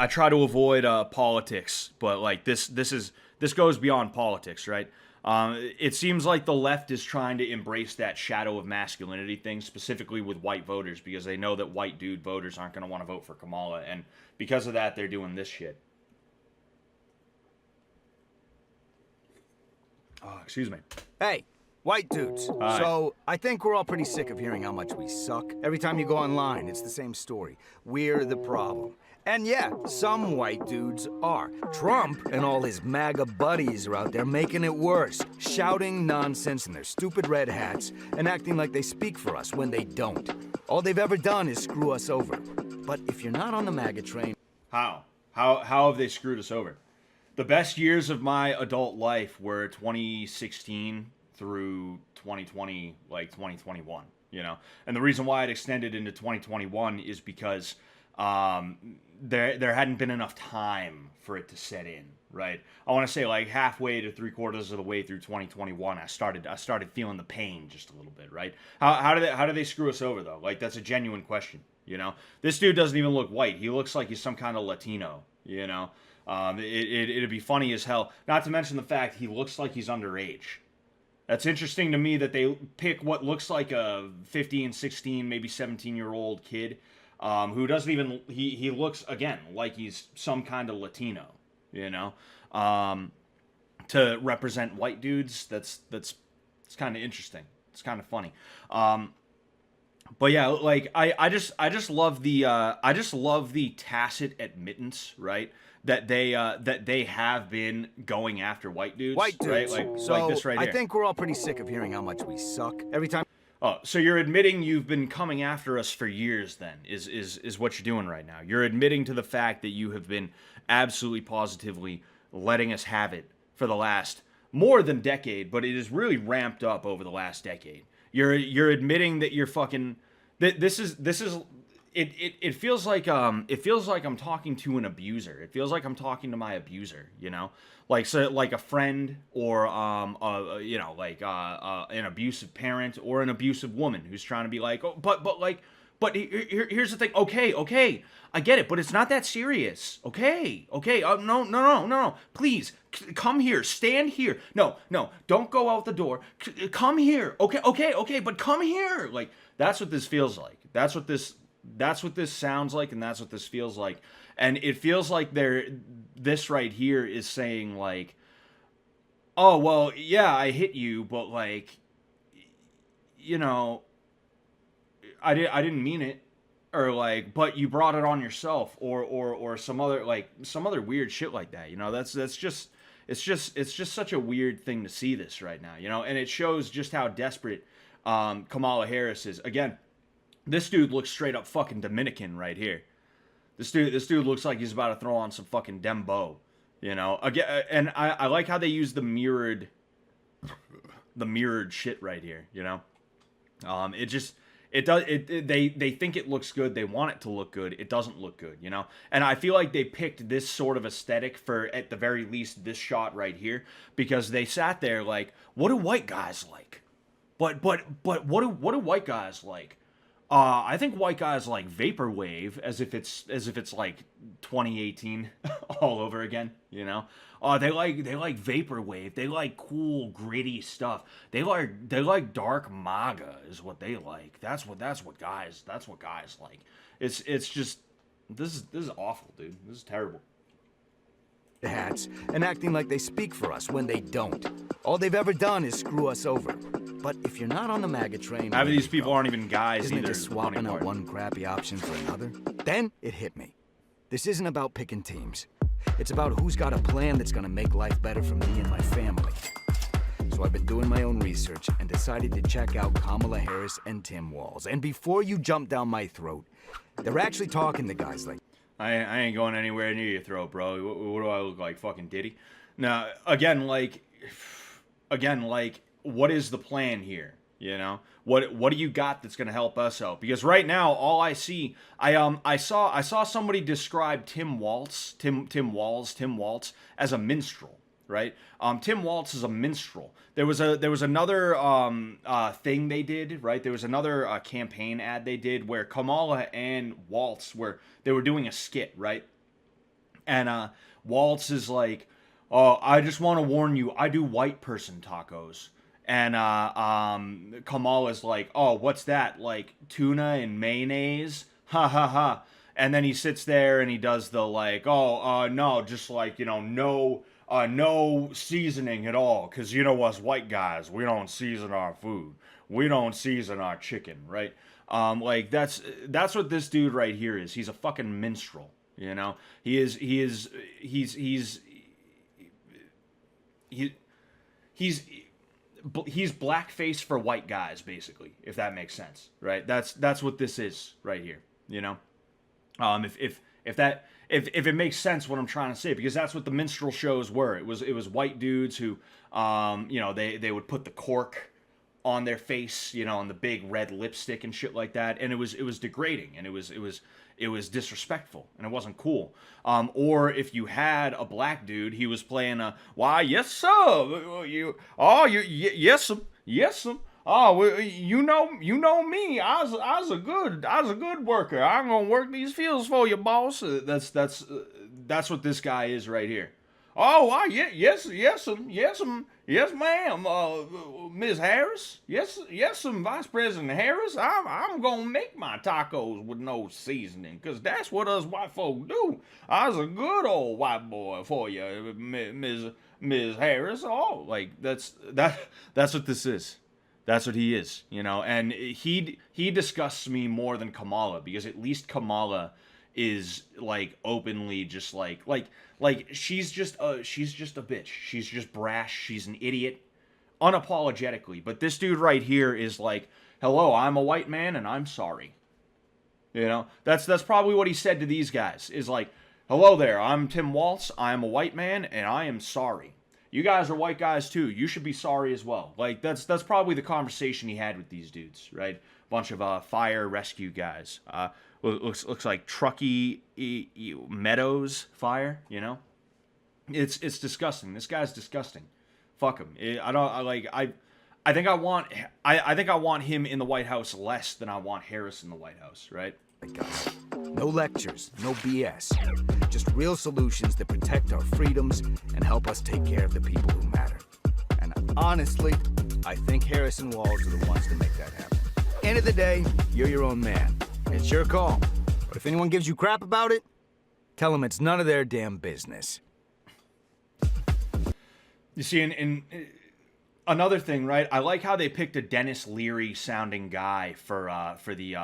I try to avoid politics, but like this goes beyond politics, right? It seems like the left is trying to embrace that shadow of masculinity thing, specifically with white voters, because they know that white dude voters aren't going to want to vote for Kamala, and because of that, they're doing this shit. Oh, excuse me. Hey, white dudes. Hi. So, I think we're all pretty sick of hearing how much we suck. Every time you go online, it's the same story. We're the problem. And yeah, some white dudes are. Trump and all his MAGA buddies are out there making it worse, shouting nonsense in their stupid red hats and acting like they speak for us when they don't. All they've ever done is screw us over. But if you're not on the MAGA train... How? How have they screwed us over? The best years of my adult life were 2016 through 2020, like 2021, you know? And the reason why it extended into 2021 is because there hadn't been enough time for it to set in, right? I want to say like halfway to 3/4 of the way through 2021, I started feeling the pain just a little bit, right? How do they screw us over though? Like that's a genuine question, you know? This dude doesn't even look white. He looks like he's some kind of Latino, you know? It'd be funny as hell. Not to mention the fact he looks like he's underage. That's interesting to me that they pick what looks like a 15, 16, maybe 17-year-old kid who doesn't even... He looks, again, like he's some kind of Latino, you know? To represent white dudes, that's kind of interesting. It's kind of funny. But yeah, like I just love the tacit admittance, right? That they have been going after white dudes, White dudes. right? So, like this right here. I think we're all pretty sick of hearing how much we suck. Every time... Oh, so you're admitting you've been coming after us for years then, is what you're doing right now. You're admitting to the fact that you have been absolutely positively letting us have it for the last more than decade, but it has really ramped up over the last decade. You're admitting that you're fucking... This is it feels like I'm talking to an abuser. It feels like I'm talking to my abuser, you know? Like a friend or an abusive parent or an abusive woman who's trying to be like, "Oh, but here's the thing. Okay. I get it, but it's not that serious. Okay. No. Please come here. Stand here. No. Don't go out the door. Come here. Okay, but come here." Like that's what this feels like. That's what this sounds like, and that's what this feels like. And it feels like this right here is saying like, "Oh, well, yeah, I hit you, but like, you know, I didn't mean it." Or like, "But you brought it on yourself," or some other weird shit like that. You know, that's just it's just such a weird thing to see this right now, you know? And it shows just how desperate Kamala Harris is. Again, this dude looks straight up fucking Dominican right here. This dude looks like he's about to throw on some fucking dembo, you know. Again, and I like how they use the mirrored shit right here, you know. They think it looks good. They want it to look good. It doesn't look good, you know. And I feel like they picked this sort of aesthetic for, at the very least, this shot right here, because they sat there like, what do white guys like? But what do white guys like? I think white guys like vaporwave, as if it's like 2018 all over again, you know. They like vaporwave. They like cool gritty stuff. They like dark MAGA is what they like. That's what guys like. It's just this is awful, dude. This is terrible. hats and acting like they speak for us when they don't. All they've ever done is screw us over. But if you're not on the MAGA train... Half of these people aren't even guys isn't either. It just swapping out one crappy option for another? Then it hit me. This isn't about picking teams. It's about who's got a plan that's gonna make life better for me and my family. So I've been doing my own research and decided to check out Kamala Harris and Tim Walz. And before you jump down my throat, they're actually talking to guys like... I ain't going anywhere near your throat, bro. What do I look like, fucking Diddy? Now, again, what is the plan here? You know, what do you got that's gonna help us out? Because right now, all I see, I saw somebody describe Tim Walz as a minstrel, right? Tim Walz is a minstrel. There was another thing they did, right? There was another campaign ad they did where Kamala and Walz were doing a skit, right? And Waltz is like, "Oh, I just want to warn you, I do white person tacos." And Kamala's like, "Oh, what's that? Like tuna and mayonnaise? Ha ha ha." And then he sits there and he does the like, "Oh, no, just like, no seasoning at all, cuz us white guys, we don't season our food. We don't season our chicken, right?" Like that's what this dude right here is. He's a fucking minstrel, you know? He's blackface for white guys, basically, if that makes sense, right? That's what this is right here, you know. If it makes sense what I'm trying to say, because that's what the minstrel shows were. It was white dudes who, they would put the cork on their face, and the big red lipstick and shit like that, and it was degrading, and it was disrespectful, and it wasn't cool. Or if you had a black dude, he was playing a, "Why, yes sir, yes sir. Oh, well, you know me. I was a good worker. I'm gonna work these fields for you, boss." That's what this guy is right here. "Oh, why, yes, yes, ma'am, Miss Harris, yes, Vice President Harris. I'm gonna make my tacos with no seasoning, 'cause that's what us white folk do. I was a good old white boy for you, Miss Harris." Oh, like that's what this is. That's what he is, and he disgusts me more than Kamala, because at least Kamala is like openly just like she's just a bitch. She's just brash. She's an idiot, unapologetically. But this dude right here is like, "Hello, I'm a white man and I'm sorry." That's probably what he said to these guys, is like, "Hello there, I'm Tim Waltz. I am a white man and I am sorry. You guys are white guys too. You should be sorry as well." Like that's probably the conversation he had with these dudes, right? Bunch of fire rescue guys. Looks like Truckee Meadows Fire. It's disgusting. This guy's disgusting. Fuck him. I think I want him in the White House less than I want Harris in the White House, right? No lectures, no BS. Just real solutions that protect our freedoms and help us take care of the people who matter. And honestly, I think Harris and Walls are the ones to make that happen. End of the day, you're your own man. It's your call. But if anyone gives you crap about it, tell them it's none of their damn business. You see, in another thing, right? I like how they picked a Dennis Leary sounding guy for the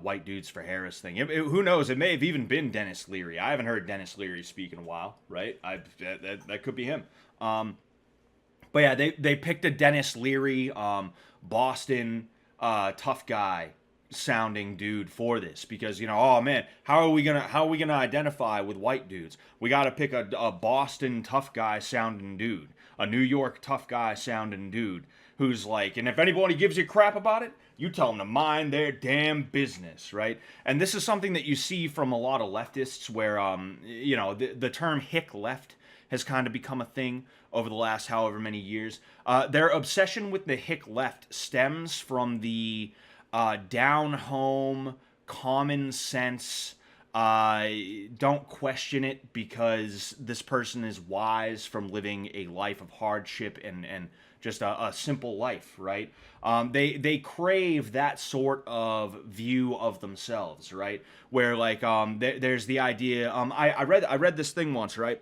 white dudes for Harris thing. Who knows? It may have even been Dennis Leary. I haven't heard Dennis Leary speak in a while, right? That could be him. But yeah, they picked a Dennis Leary, Boston tough guy sounding dude for this, because oh man, how are we gonna identify with white dudes? We got to pick a Boston tough guy sounding dude, a New York tough guy sounding dude, who's like, and if anybody gives you crap about it, you tell them to mind their damn business, right? And this is something that you see from a lot of leftists, where the term hick left has kind of become a thing over the last however many years. Their obsession with the hick left stems from the down home, common sense, don't question it because this person is wise from living a life of hardship and just a simple life, right? They crave that sort of view of themselves, right? Where like there's the idea. I read this thing once, right?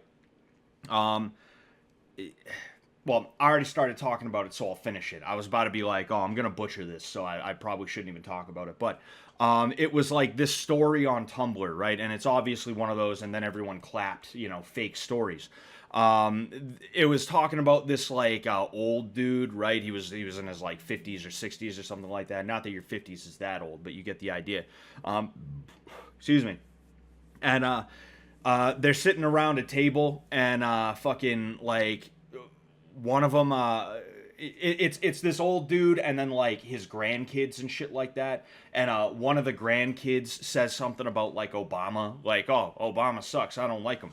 Well, I already started talking about it, so I'll finish it. I was about to be like, "Oh, I'm going to butcher this," so I probably shouldn't even talk about it. But it was like this story on Tumblr, right? And it's obviously one of those, and then everyone clapped, fake stories. It was talking about this like old dude, right? He was in his like 50s or 60s or something like that. Not that your 50s is that old, but you get the idea. Excuse me. And they're sitting around a table, and fucking like one of them, it's this old dude, and then like his grandkids and shit like that. And one of the grandkids says something about like Obama, like, "Oh, Obama sucks, I don't like him."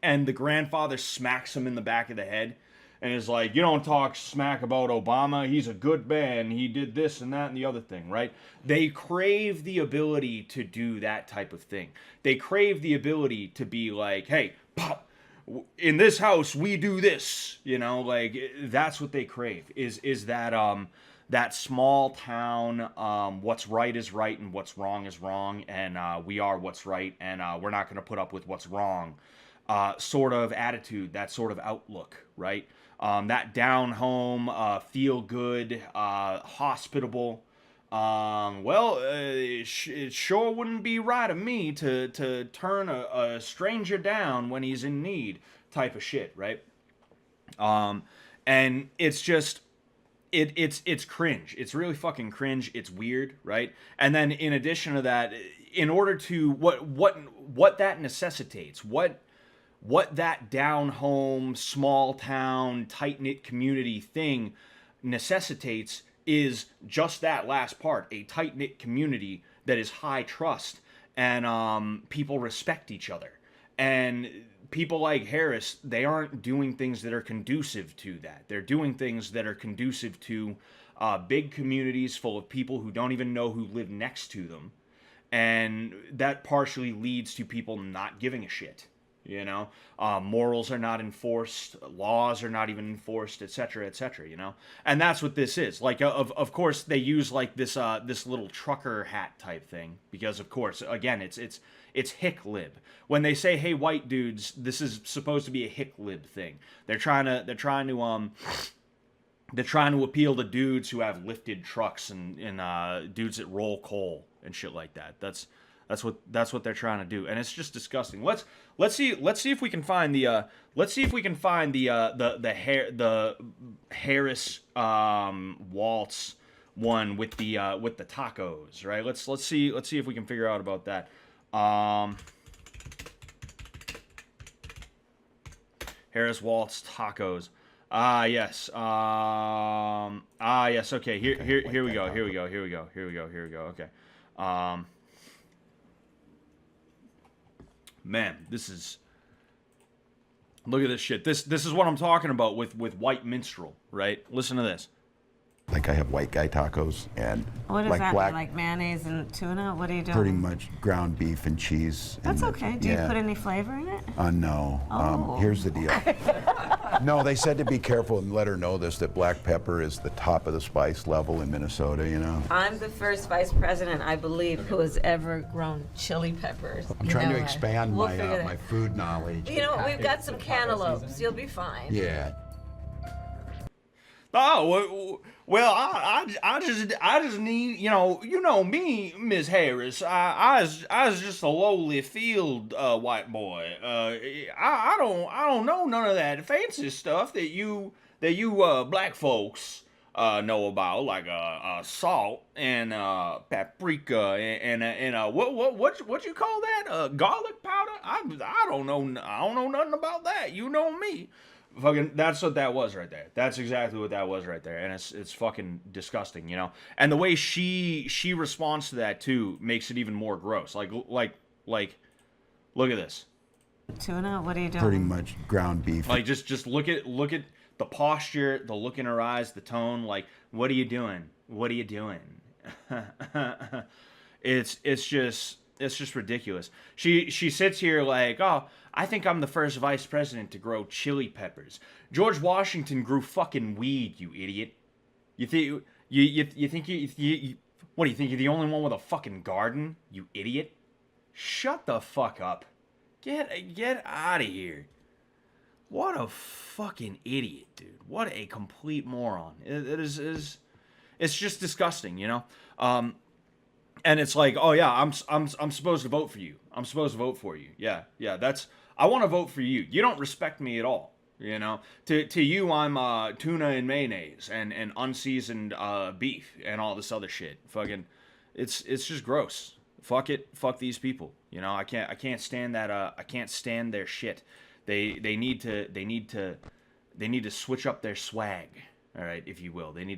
And the grandfather smacks him in the back of the head and is like, you don't talk smack about Obama. He's a good man. He did this and that and the other thing, right? They crave the ability to do that type of thing. They crave the ability to be like, hey, pop, in this house we do this, you know, like that's what they crave. Is that small town, what's right is right and what's wrong is wrong, and we are what's right, and we're not going to put up with what's wrong, sort of attitude, that sort of outlook, right? That down home, feel good, hospitable. It sure wouldn't be right of me to turn a stranger down when he's in need, type of shit, right? And it's just, it's cringe. It's really fucking cringe. It's weird, right? And then in addition to that, in order to what that necessitates, what that down home, small town, tight knit community thing necessitates is just that last part, a tight knit community that is high trust and people respect each other. And people like Harris, they aren't doing things that are conducive to that. They're doing things that are conducive to big communities full of people who don't even know who live next to them. And that partially leads to people not giving a shit. You know, morals are not enforced, laws are not even enforced, etc., etc., you know? And that's what this is. Like, of course, they use, like, this little trucker hat type thing, because, of course, again, it's hick lib. When they say, hey, white dudes, this is supposed to be a hick lib thing. They're trying to appeal to dudes who have lifted trucks and dudes that roll coal and shit like that. That's what they're trying to do, and it's just disgusting. Let's see if we can find the Harris waltz one with the tacos, right? Let's see if we can figure out about that. Harris waltz tacos. Yes. Yes. Okay. Here we go. Okay. Man, this is... Look at this shit. This is what I'm talking about with white minstrel, right? Listen to this. Like I have white guy tacos and what is like that? black, Like mayonnaise and tuna? What are you doing? pretty much ground beef and cheese. That's and okay. Do you put any flavor in it? No. Oh. Here's the deal. No, they said to be careful and let her know this, that black pepper is the top of the spice level in Minnesota, you know? I'm the first vice president, I believe, who has ever grown chili peppers. I'm trying to expand my food knowledge. You know, we've got some cantaloupes. You'll be fine. Yeah. Oh, well, I just need, you know me, Miss Harris. I was just a lowly field white boy. I don't know none of that fancy stuff that you black folks know about, like salt and paprika and what you call that? Garlic powder? I don't know nothing about that. You know me. Fucking, that's what that was right there. That's exactly what that was right there, and it's fucking disgusting, you know. And the way she responds to that too makes it even more gross. Like, look at this. Tuna, what are you doing? Pretty much ground beef. Like, just look at the posture, the look in her eyes, the tone. Like, what are you doing? What are you doing? It's just ridiculous. She sits here like, oh, I think I'm the first vice president to grow chili peppers. George Washington grew fucking weed, you idiot. You think what do you think, you're the only one with a fucking garden, you idiot? Shut the fuck up. Get out of here. What a fucking idiot, dude. What a complete moron. It's just disgusting, you know? And it's like, oh yeah, I'm supposed to vote for you. I'm supposed to vote for you. Yeah, I want to vote for you. You don't respect me at all. You know, to you, I'm tuna and mayonnaise and unseasoned beef and all this other shit. Fucking, it's just gross. Fuck it. Fuck these people. You know, I can't stand that. I can't stand their shit. They need to switch up their swag. All right, if you will. They need